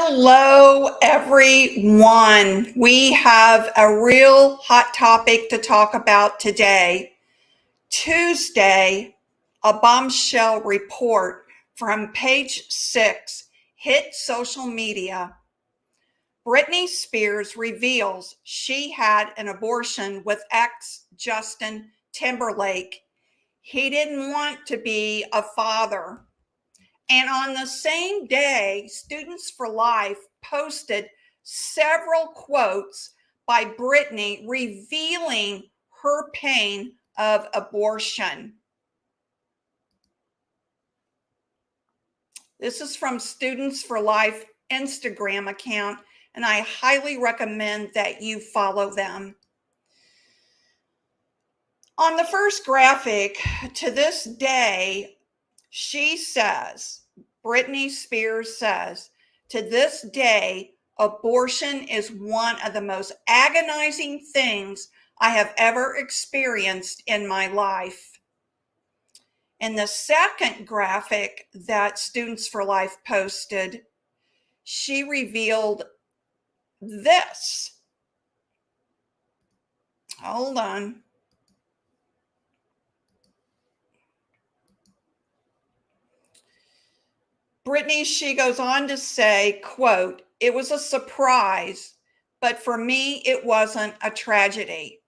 Hello, everyone. We have a real hot topic to talk about today. Tuesday, a bombshell report from Page 6 hit social media. Britney Spears reveals she had an abortion with ex Justin Timberlake. He didn't want to be a father. And on the same day, Students for Life posted several quotes by Britney revealing her pain of abortion. This is from Students for Life Instagram account, and I highly recommend that you follow them. On the first graphic, to this day, Britney Spears says, to this day, abortion is one of the most agonizing things I have ever experienced in my life. In the second graphic that Students for Life posted, she revealed this. Hold on. Britney, she goes on to say, quote, "It was a surprise, but for me, it wasn't a tragedy."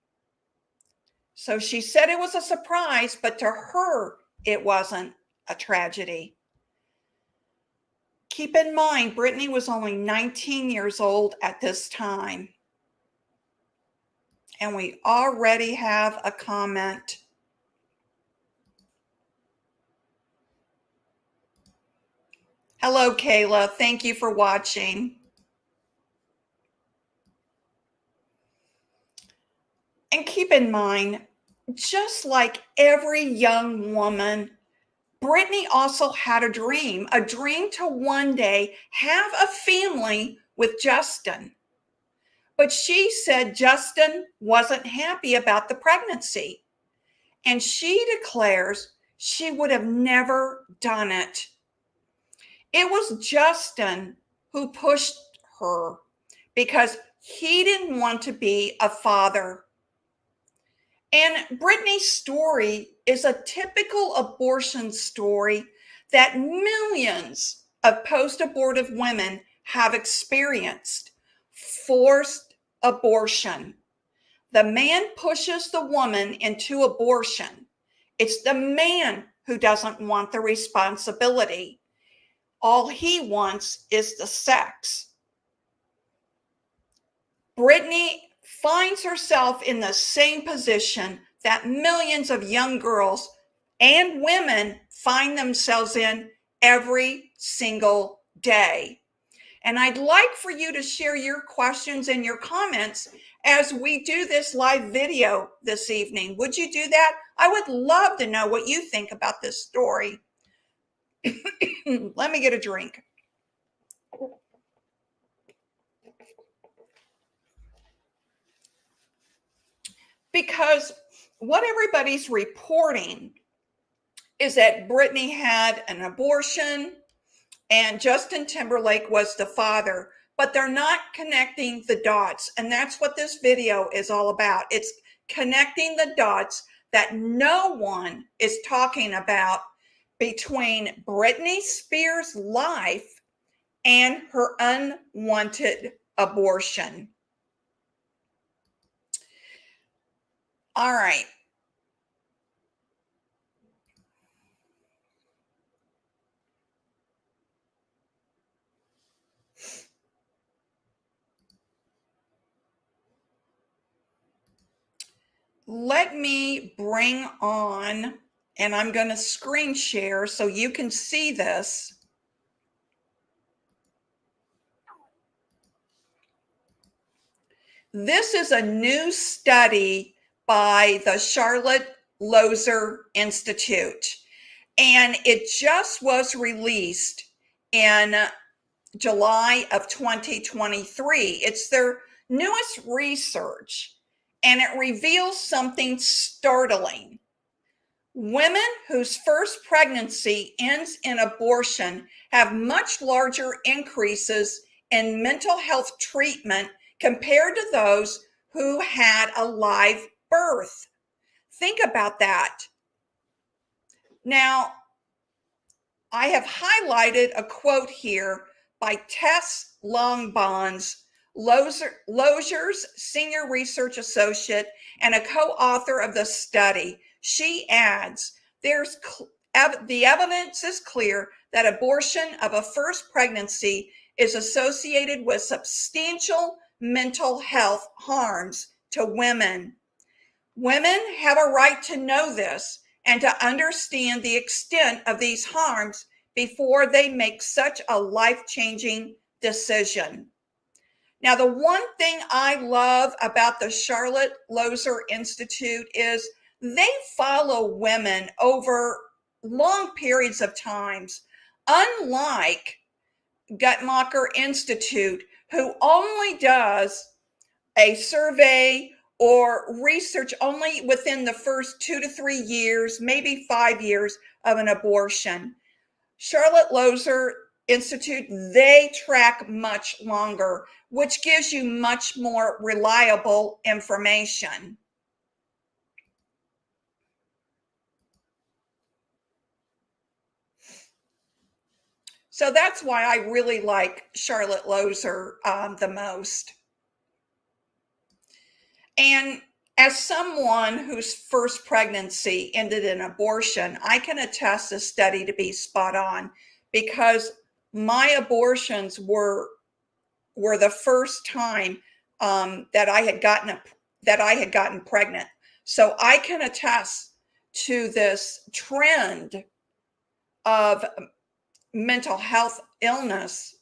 So she said it was a surprise, but to her, it wasn't a tragedy. Keep in mind, Britney was only 19 years old at this time. And we already have a comment. Hello, Kayla. Thank you for watching. And keep in mind, just like every young woman, Britney also had a dream to one day have a family with Justin. But she said Justin wasn't happy about the pregnancy. And she declares she would have never done it. It was Justin who pushed her because he didn't want to be a father. And Britney's story is a typical abortion story that millions of post-abortive women have experienced. Forced abortion. The man pushes the woman into abortion. It's the man who doesn't want the responsibility. All he wants is the sex. Britney finds herself in the same position that millions of young girls and women find themselves in every single day. And I'd like for you to share your questions and your comments as we do this live video this evening. Would you do that? I would love to know what you think about this story. Let me get a drink. Because what everybody's reporting is that Britney had an abortion and Justin Timberlake was the father, but they're not connecting the dots. And that's what this video is all about. It's connecting the dots that no one is talking about between Britney Spears' life and her unwanted abortion. All right. Let me bring on, and I'm going to screen share so you can see this. This is a new study by the Charlotte Lozer Institute, and it just was released in July of 2023. It's their newest research, and it reveals something startling. Women whose first pregnancy ends in abortion have much larger increases in mental health treatment compared to those who had a live birth. Think about that. Now, I have highlighted a quote here by Tess Longbonds, Lozier's senior research associate and a co-author of the study. She adds, the evidence is clear that abortion of a first pregnancy is associated with substantial mental health harms to women. Women have a right to know this and to understand the extent of these harms before they make such a life-changing decision. Now, the one thing I love about the Charlotte Lozier Institute is they follow women over long periods of times, unlike Guttmacher Institute, who only does a survey or research only within the first 2 to 3 years, maybe 5 years of an abortion. Charlotte Lozier Institute, they track much longer, which gives you much more reliable information. So that's why I really like Charlotte Lozier the most. And as someone whose first pregnancy ended in abortion, I can attest this study to be spot on, because my abortions were the first time that I had gotten pregnant. So I can attest to this trend of mental health illness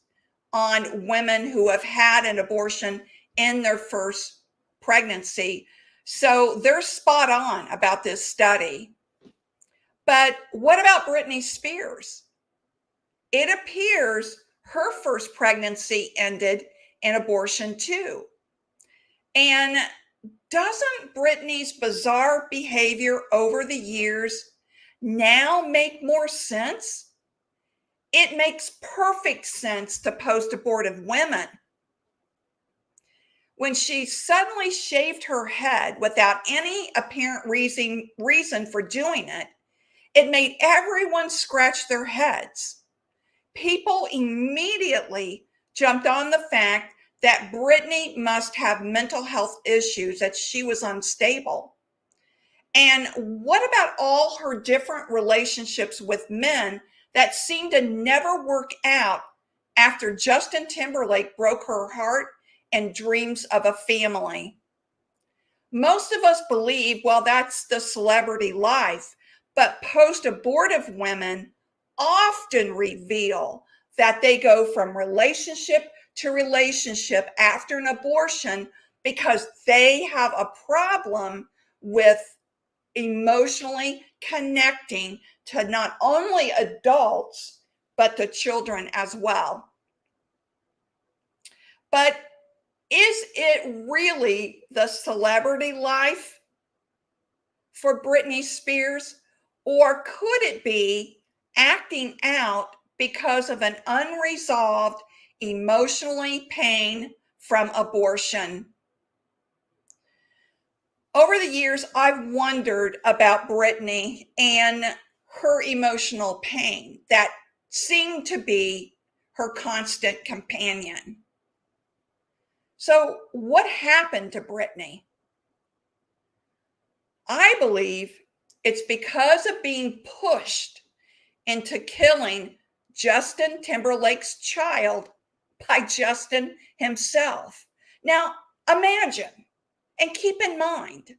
on women who have had an abortion in their first pregnancy. So they're spot on about this study. But what about Britney Spears? It appears her first pregnancy ended in abortion too. And doesn't Britney's bizarre behavior over the years now make more sense? It makes perfect sense to post-abortive women. When she suddenly shaved her head without any apparent reason for doing it, it made everyone scratch their heads. People immediately jumped on the fact that Britney must have mental health issues, that she was unstable. And what about all her different relationships with men that seemed to never work out after Justin Timberlake broke her heart and dreams of a family? Most of us believe, well, that's the celebrity life, but post-abortive women often reveal that they go from relationship to relationship after an abortion because they have a problem with emotionally connecting to not only adults, but to children as well. But is it really the celebrity life for Britney Spears? Or could it be acting out because of an unresolved emotionally pain from abortion? Over the years, I've wondered about Britney and her emotional pain that seemed to be her constant companion. So, what happened to Britney? I believe it's because of being pushed into killing Justin Timberlake's child by Justin himself. Now, imagine and keep in mind,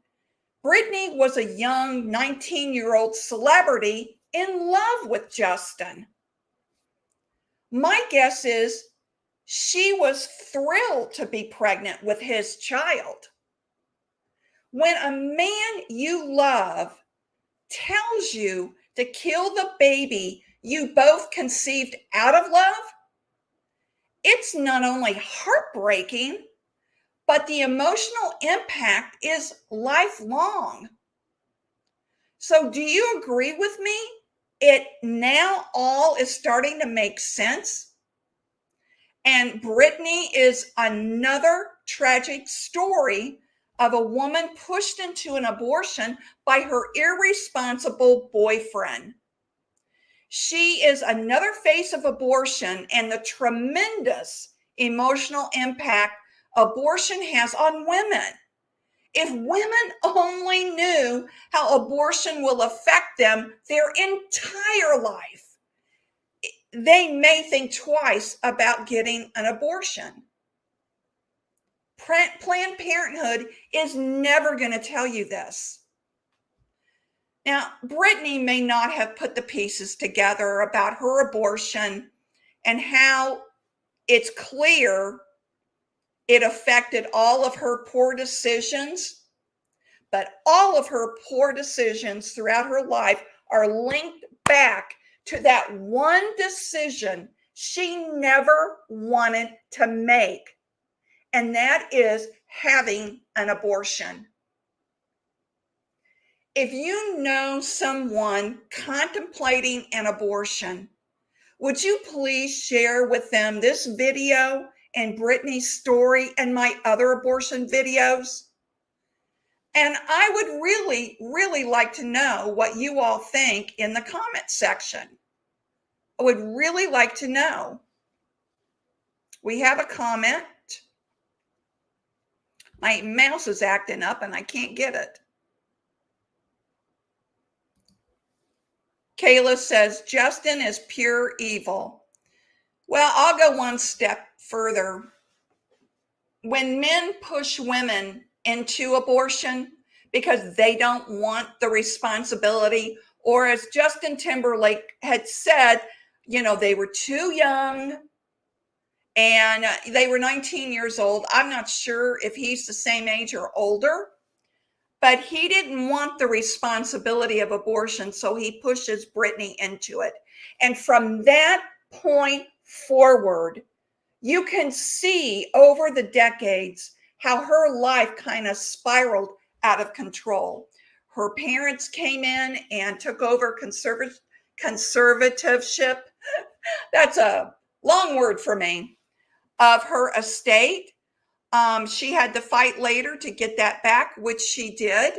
Britney was a young 19-year-old celebrity in love with Justin. My guess is she was thrilled to be pregnant with his child. When a man you love tells you to kill the baby you both conceived out of love, it's not only heartbreaking, but the emotional impact is lifelong. So, do you agree with me? It now all is starting to make sense. And Britney is another tragic story of a woman pushed into an abortion by her irresponsible boyfriend. She is another face of abortion and the tremendous emotional impact abortion has on women. If women only knew how abortion will affect them their entire life, they may think twice about getting an abortion. Planned Parenthood is never going to tell you this. Now, Britney may not have put the pieces together about her abortion and how it's clear it affected all of her poor decisions, but all of her poor decisions throughout her life are linked back to that one decision she never wanted to make, and that is having an abortion. If you know someone contemplating an abortion, would you please share with them this video and Britney's story and my other abortion videos? And I would really, really like to know what you all think in the comment section. I would really like to know. We have a comment. My mouse is acting up and I can't get it. Kayla says, Justin is pure evil. Well, I'll go one step further. When men push women into abortion because they don't want the responsibility, or as Justin Timberlake had said, they were too young and they were 19 years old. I'm not sure if he's the same age or older, but he didn't want the responsibility of abortion, so he pushes Britney into it. And from that point forward, you can see over the decades how her life kind of spiraled out of control. Her parents came in and took over conservatorship. That's a long word for me. Of her estate. She had to fight later to get that back, which she did.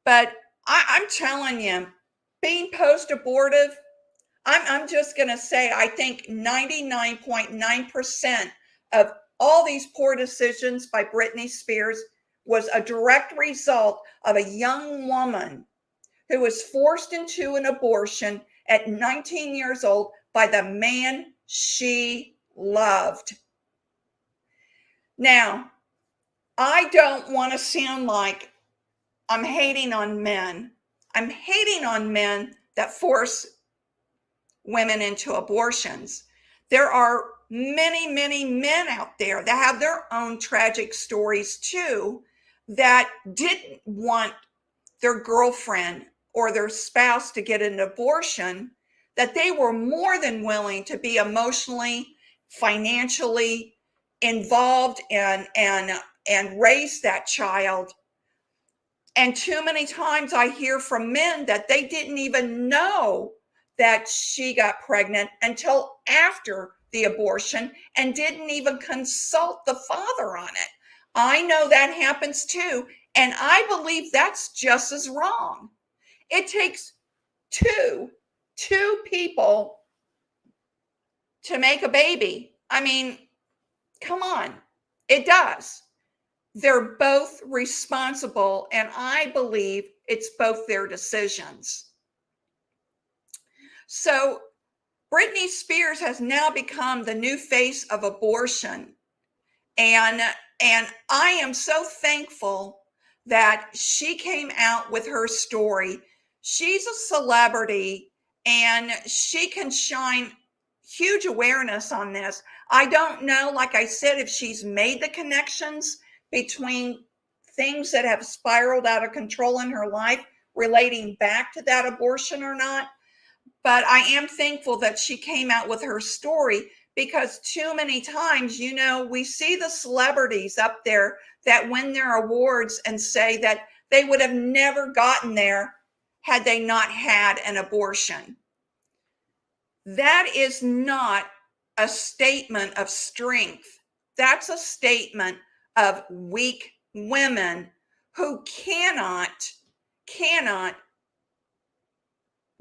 But I'm telling you, being post-abortive, I'm just going to say, I think 99.9% of all these poor decisions by Britney Spears was a direct result of a young woman who was forced into an abortion at 19 years old by the man she loved. Now, I don't want to sound like I'm hating on men. I'm hating on men that force women into abortions. There are many, many men out there that have their own tragic stories too, that didn't want their girlfriend or their spouse to get an abortion, that they were more than willing to be emotionally, financially involved and raise that child. And too many times I hear from men that they didn't even know that she got pregnant until after the abortion and didn't even consult the father on it. I know that happens too. And I believe that's just as wrong. It takes two people to make a baby. I mean, come on. It does. They're both responsible, and I believe it's both their decisions. So Britney Spears has now become the new face of abortion. And I am so thankful that she came out with her story. She's a celebrity and she can shine huge awareness on this. I don't know, like I said, if she's made the connections between things that have spiraled out of control in her life relating back to that abortion or not. But I am thankful that she came out with her story, because too many times, we see the celebrities up there that win their awards and say that they would have never gotten there had they not had an abortion. That is not a statement of strength. That's a statement of weak women who cannot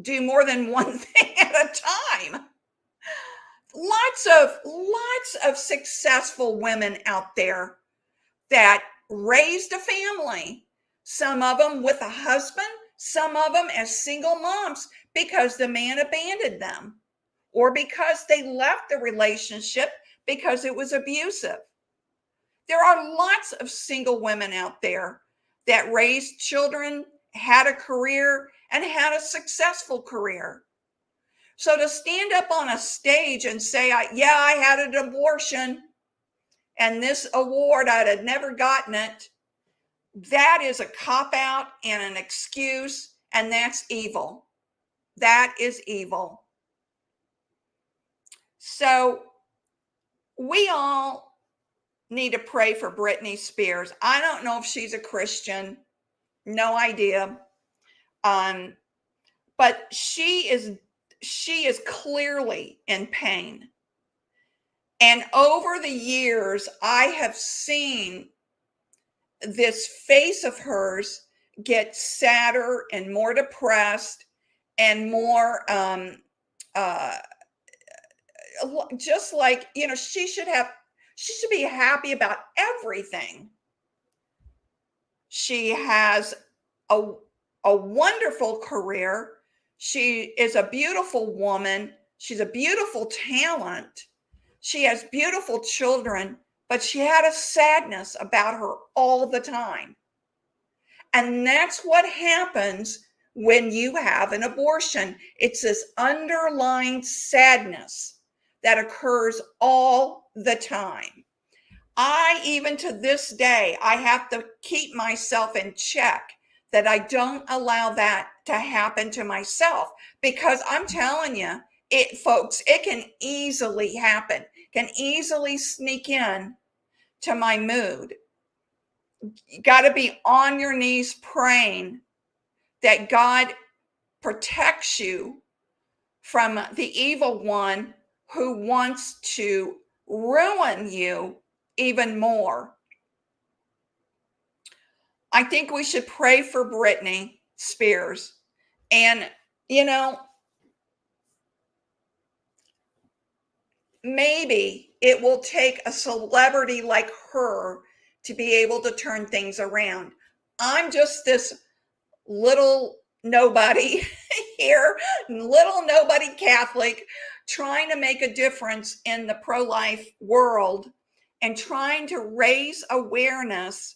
do more than one thing at a time. Lots of successful women out there that raised a family. Some of them with a husband, some of them as single moms because the man abandoned them or because they left the relationship because it was abusive. There are lots of single women out there that raised children, had a career, and had a successful career. So to stand up on a stage and say, yeah, I had an abortion and this award, I'd have never gotten it, that is a cop out and an excuse, and that's evil. That is evil. So we all need to pray for Britney Spears. I don't know if she's a Christian, no idea. But she is clearly in pain. And over the years, I have seen this face of hers get sadder and more depressed and more uh, just like, she should be happy about everything. She has a wonderful career. She is a beautiful woman. She's a beautiful talent. She has beautiful children, but she had a sadness about her all the time. And that's what happens when you have an abortion. It's this underlying sadness that occurs all the time. Even to this day, I have to keep myself in check that I don't allow that to happen to myself, because I'm telling you, folks, it can easily happen, can easily sneak in to my mood. You got to be on your knees praying that God protects you from the evil one who wants to ruin you even more. I think we should pray for Britney Spears. And, maybe it will take a celebrity like her to be able to turn things around. I'm just this little nobody here, little nobody Catholic, trying to make a difference in the pro-life world and trying to raise awareness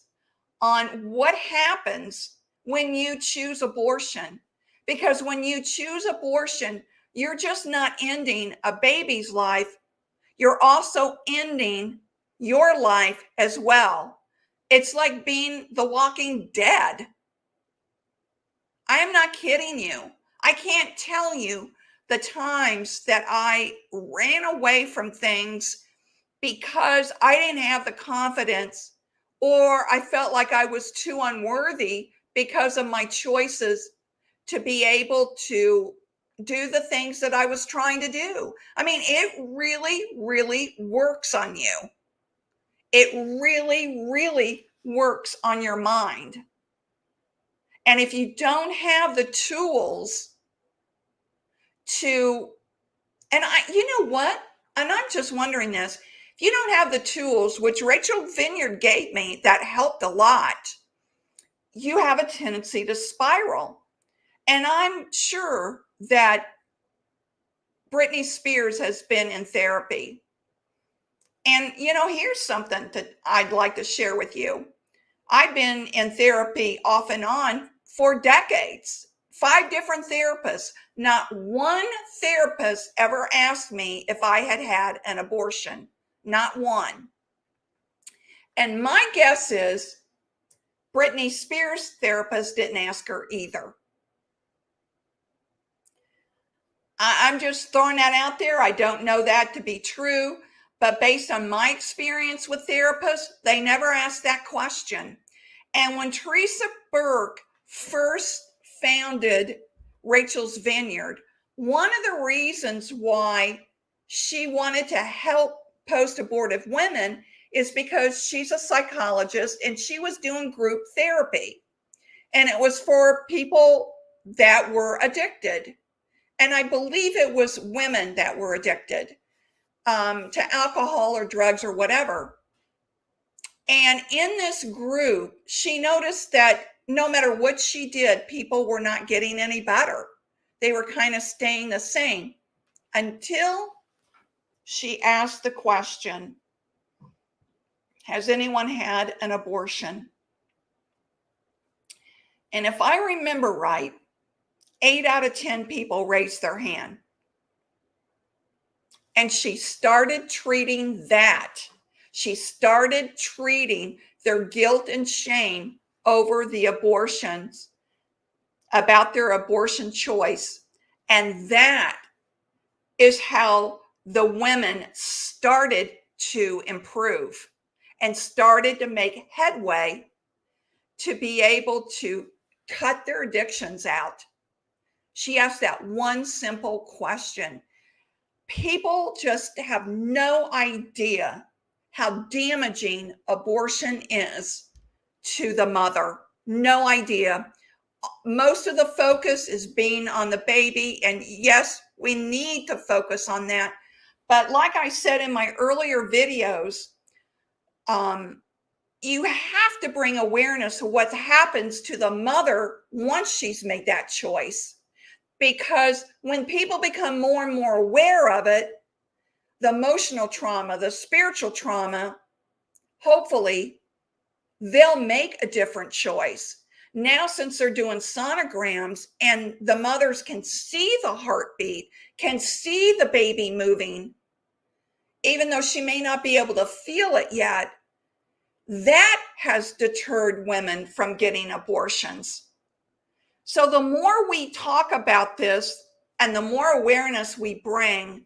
on what happens when you choose abortion. Because when you choose abortion, you're just not ending a baby's life, you're also ending your life as well. It's like being the walking dead. I am not kidding you. I can't tell you the times that I ran away from things because I didn't have the confidence, or I felt like I was too unworthy because of my choices to be able to do the things that I was trying to do. I mean, it really, really works on you. It really, really works on your mind. And if you don't have the tools to, you know what? And I'm just wondering this, if you don't have the tools, which Rachel Vineyard gave me, that helped a lot, you have a tendency to spiral. And I'm sure that Britney Spears has been in therapy. And, here's something that I'd like to share with you. I've been in therapy off and on for decades, 5 different therapists. Not one therapist ever asked me if I had had an abortion. Not one. And my guess is Britney Spears' therapist didn't ask her either. I'm just throwing that out there. I don't know that to be true, but based on my experience with therapists, they never asked that question. And when Teresa Burke first founded Rachel's Vineyard, one of the reasons why she wanted to help post-abortive women is because she's a psychologist and she was doing group therapy. And it was for people that were addicted. And I believe it was women that were addicted to alcohol or drugs or whatever. And in this group, she noticed that no matter what she did, people were not getting any better. They were kind of staying the same until she asked the question, has anyone had an abortion? And if I remember right, 8 out of 10 people raised their hand. And she started treating that. She started treating their guilt and shame over the abortions, about their abortion choice. And that is how the women started to improve and started to make headway to be able to cut their addictions out. She asked that one simple question. People just have no idea how damaging abortion is to the mother. No idea. Most of the focus is being on the baby. And yes, we need to focus on that. But like I said in my earlier videos, you have to bring awareness of what happens to the mother once she's made that choice. Because when people become more and more aware of it, the emotional trauma, the spiritual trauma, hopefully they'll make a different choice. Now, since they're doing sonograms and the mothers can see the heartbeat, can see the baby moving, even though she may not be able to feel it yet, that has deterred women from getting abortions. So the more we talk about this and the more awareness we bring,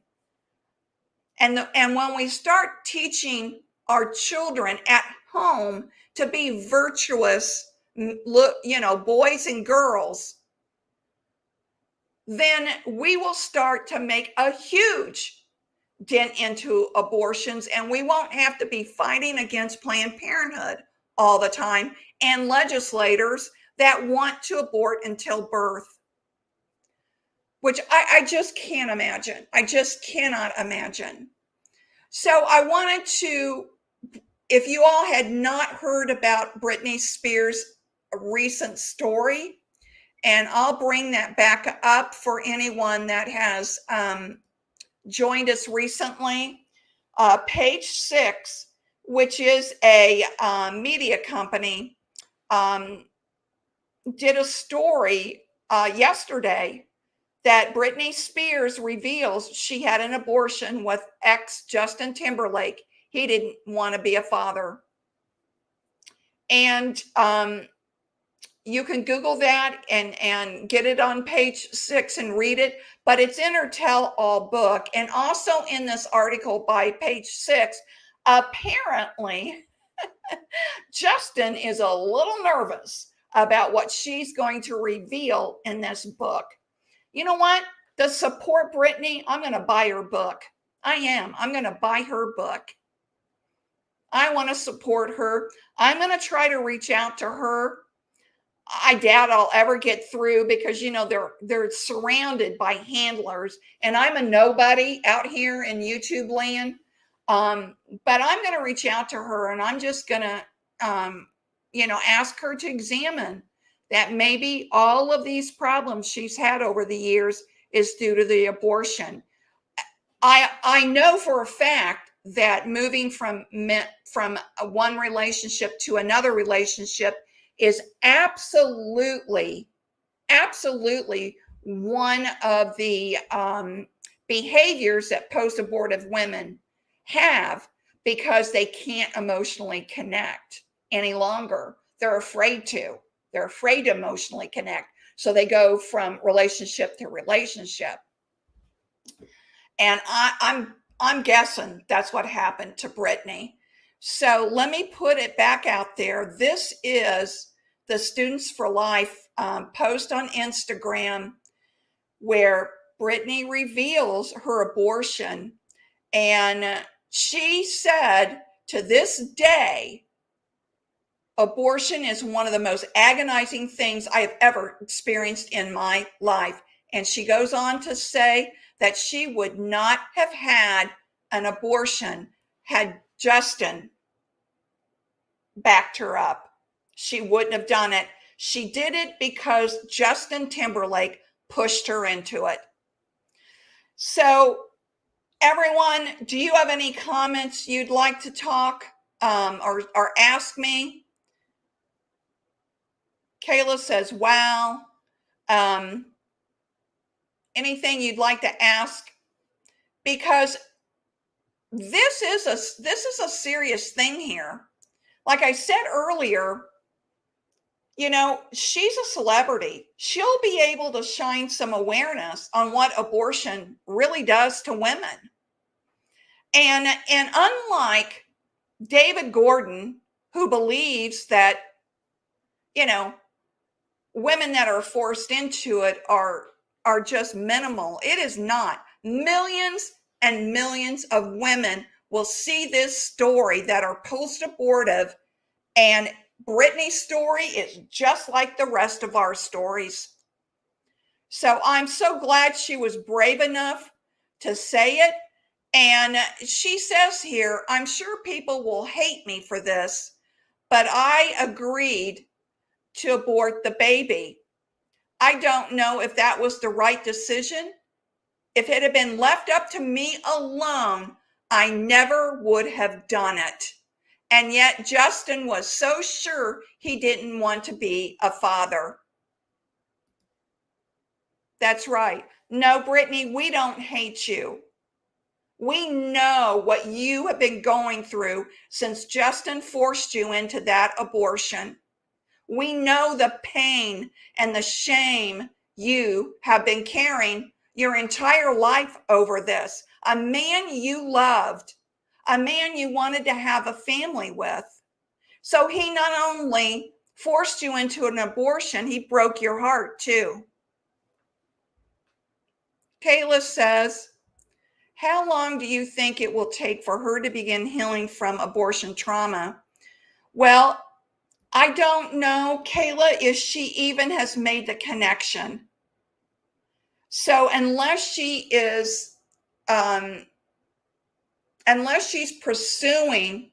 and when we start teaching our children at home to be virtuous, boys and girls, then we will start to make a huge dent into abortions, and we won't have to be fighting against Planned Parenthood all the time and legislators that want to abort until birth, which I just can't imagine. I just cannot imagine. So I wanted to, if you all had not heard about Britney Spears' recent story, and I'll bring that back up for anyone that has joined us recently. Page 6, which is a media company, did a story yesterday that Britney Spears reveals she had an abortion with ex Justin Timberlake. He didn't want to be a father. And you can Google that and get it on page 6 and read it. But it's in her tell-all book. And also in this article by page 6, apparently Justin is a little nervous about what she's going to reveal in this book. You know what? To support Britney, I'm going to buy her book. I am. I'm going to buy her book. I want to support her. I'm going to try to reach out to her. I doubt I'll ever get through because, they're surrounded by handlers, and I'm a nobody out here in YouTube land. But I'm going to reach out to her, and I'm just going to, ask her to examine that maybe all of these problems she's had over the years is due to the abortion. I know for a fact that moving from one relationship to another relationship is absolutely one of the behaviors that post-abortive women have because they can't emotionally connect any longer. They're afraid to. They're afraid to emotionally connect. So they go from relationship to relationship. And I'm guessing that's what happened to Britney. So let me put it back out there. This is the Students for Life post on Instagram where Britney reveals her abortion. And she said, to this day, abortion is one of the most agonizing things I have ever experienced in my life. And she goes on to say that she would not have had an abortion had Justin backed her up. She wouldn't have done it. She did it because Justin Timberlake pushed her into it. So, everyone, do you have any comments you'd like to talk or ask me? Kayla says, wow. Anything you'd like to ask? Because this is a serious thing here. Like I said earlier, she's a celebrity. She'll be able to shine some awareness on what abortion really does to women. And unlike David Gordon, who believes that, women that are forced into it are just minimal, it is not. Millions and millions of women will see this story that are post-abortive, and Britney's story is just like the rest of our stories. So I'm so glad she was brave enough to say it. And she says here, I'm sure people will hate me for this, but I agreed to abort the baby. I don't know if that was the right decision. If it had been left up to me alone, I never would have done it. And yet Justin was so sure he didn't want to be a father. That's right. No, Britney, we don't hate you. We know what you have been going through since Justin forced you into that abortion. We know the pain and the shame you have been carrying your entire life over this. A man you loved, a man you wanted to have a family with. So he not only forced you into an abortion, he broke your heart too. Kayla says, how long do you think it will take for her to begin healing from abortion trauma? Well, I don't know, Kayla, if she even has made the connection. So unless she's pursuing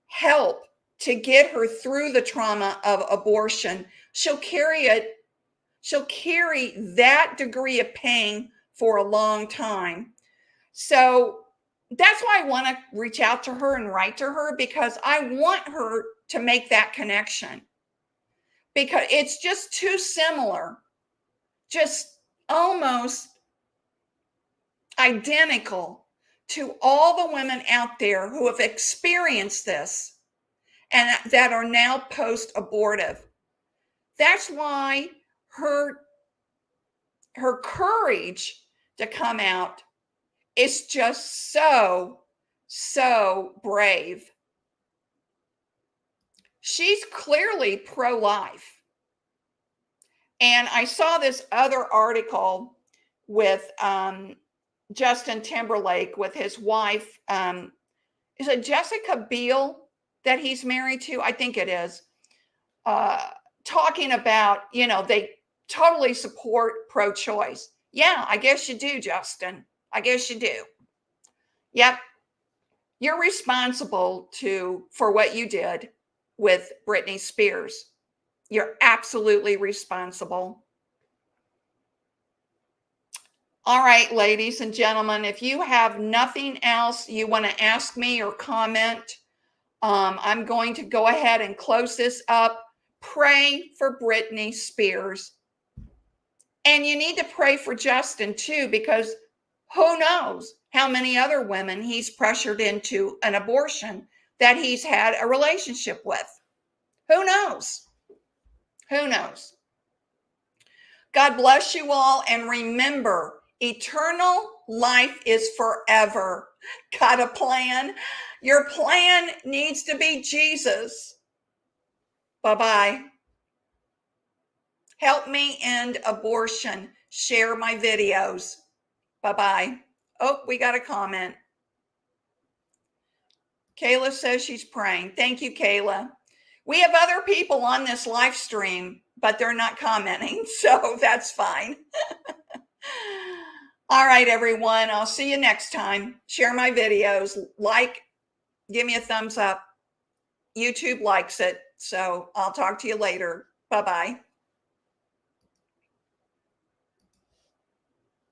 help to get her through the trauma of abortion, she'll carry that degree of pain for a long time. So that's why I want to reach out to her and write to her, because I want her to make that connection, because it's just too similar, just almost identical to all the women out there who have experienced this and that are now post-abortive. That's why her courage to come out is just so brave. She's clearly pro-life. And I saw this other article with Justin Timberlake with his wife. Is it Jessica Biel that he's married to? I think it is. Talking about, they totally support pro-choice. Yeah, I guess you do, Justin. I guess you do. Yep. You're responsible for what you did with Britney Spears. You're absolutely responsible. All right, ladies and gentlemen, if you have nothing else you want to ask me or comment, I'm going to go ahead and close this up. Pray for Britney Spears. And you need to pray for Justin too, because who knows how many other women he's pressured into an abortion that he's had a relationship with. Who knows? Who knows? God bless you all. And remember, eternal life is forever. Got a plan? Your plan needs to be Jesus. Bye-bye. Help me end abortion. Share my videos. Bye-bye. Oh, we got a comment. Kayla says she's praying. Thank you, Kayla. We have other people on this live stream, but they're not commenting, so that's fine. All right, everyone. I'll see you next time. Share my videos, like, give me a thumbs up. YouTube likes it. So I'll talk to you later. Bye bye.